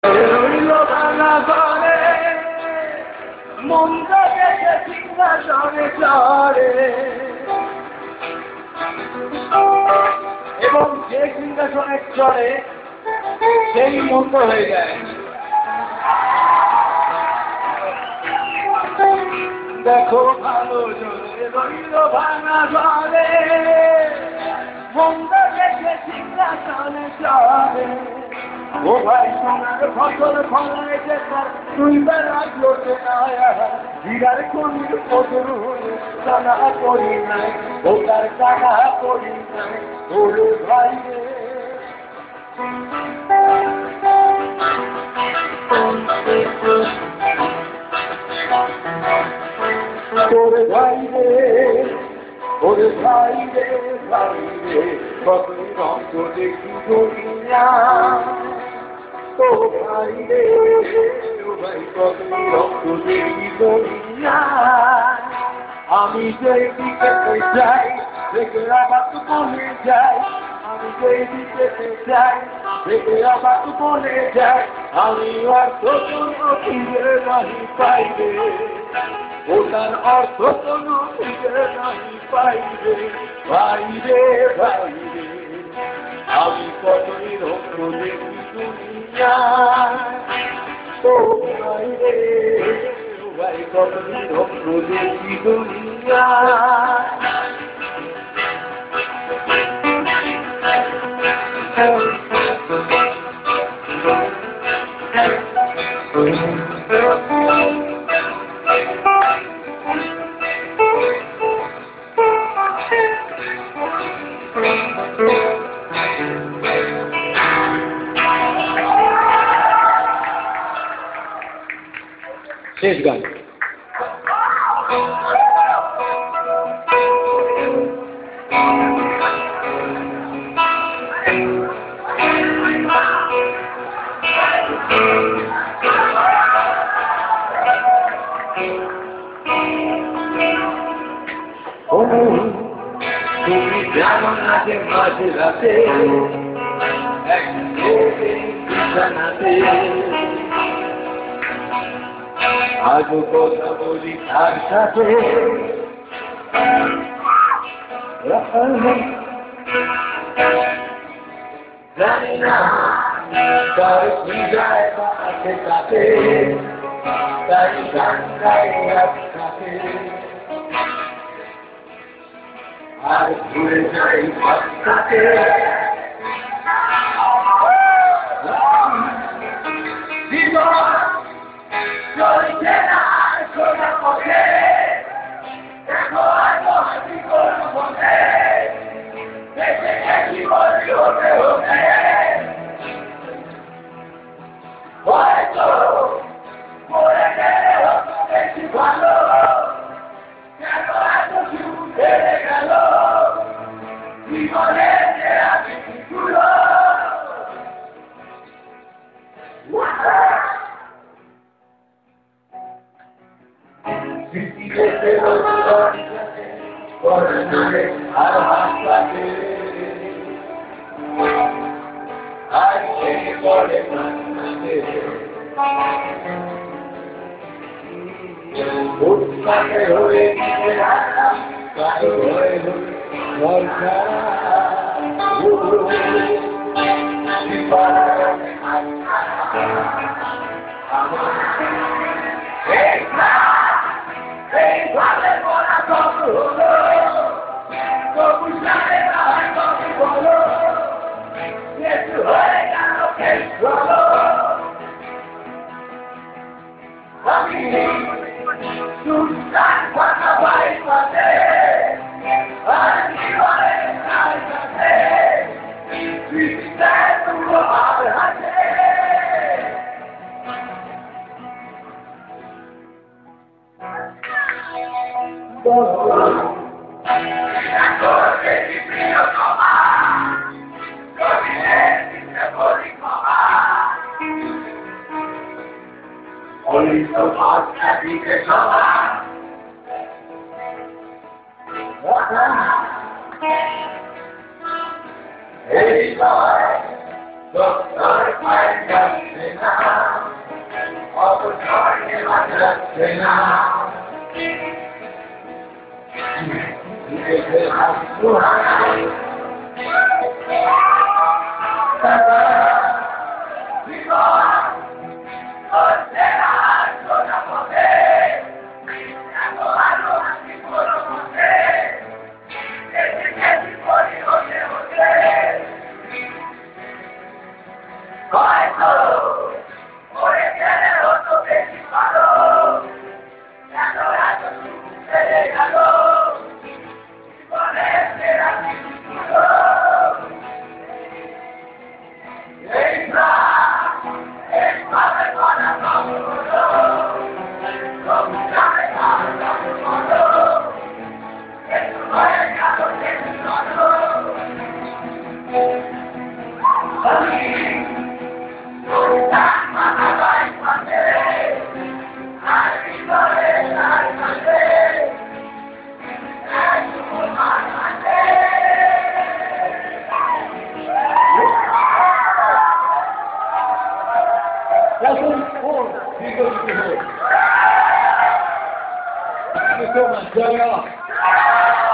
রইল ভাঙা ঘরে মন্দ দেখে সিংহাসনে চড়ে এবং যে সিংহাসনে চড়ে সেই মন্দ হয়ে যায়। দেখো ভালো জোরে রইল ভাঙা ঘরে মন্দ দেখে সিংহাসনে চড়ে। ও ভাই সোনার ফসল ফলায় যে তার তুই বেড়াত লোটে না হীরার খনির মধুর টানা করি নাই ও তার টানা করি নাই ওরে ভাই ওরে ভাই রে ওরে ভাই রে ভাই রে কতই রক্ত দেখি দুনিয়া ও ভাই রে ও ভাই কতই রক্ত দেখি দুনিয়া। আমি যেই দিকে যাই দেখে আবার তো বলে যাই আমি যেই দিকে যাই দেখে আবার তো বলে যাই আমি আর কোনো ফিরে নাহি পাইবে ওটার অর্থ কোনো ফিরে নাহি পাইবে ভাই রে ভাই রে আমি কতই রক্ত দেখি দুনিয়া ও ভাই রে ভাই কতই রক্ত দেখি দুনিয়া। শেষ গান। তুমি জানো না যে মাঝে রাতে বিছানাতে আজও কথা বলি তার সাথে জানি না তার কি যায় আছে তাতে তাই গান গাই একসাথে আর ঘুরে যাই বাচ্চাতে চলছে না সোনা পথে দেখো আলো হাসি করো পথে বেঁচে গেছি বলি হতে হতে হয়তো মরে গেলে হতো বেশি ভালো কেন এত সুখ হেরে গেল জীবনে যে আমি গুলো আর হাসপাতে আর সেই পড়ে উৎসাহে হয়ে কারো হয়ে Hey, boy, look, I find Thank you so much.